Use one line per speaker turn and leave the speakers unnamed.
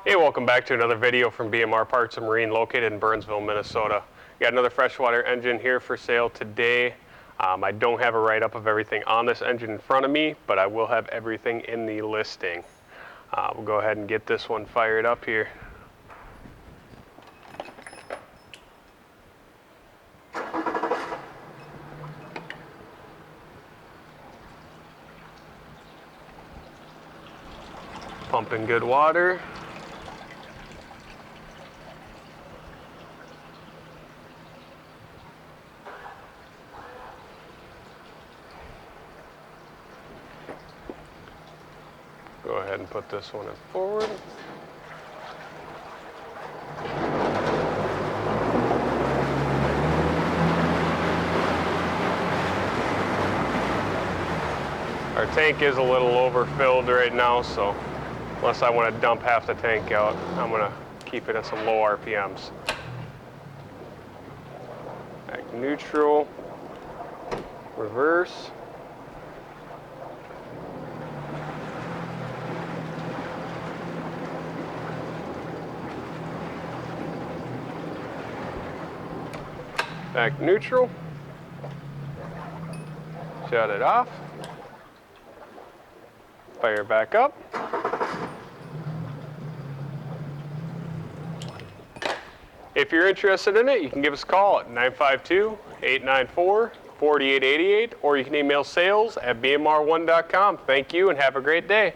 Hey, welcome back to another video from BMR Parts and Marine located in Burnsville, Minnesota. Got another freshwater engine here for sale today. I don't have a write-up of everything on this engine in front of me, but I will have everything in the listing. We'll go ahead and get this one fired up here. Pumping good water. Go ahead and put this one in forward. Our tank is a little overfilled right now, so unless I want to dump half the tank out, I'm going to keep it at some low RPMs. Back neutral, reverse. Back neutral, shut it off, fire back up. If you're interested in it, you can give us a call at 952-894-4888, or you can email sales@bmr1.com. Thank you and have a great day.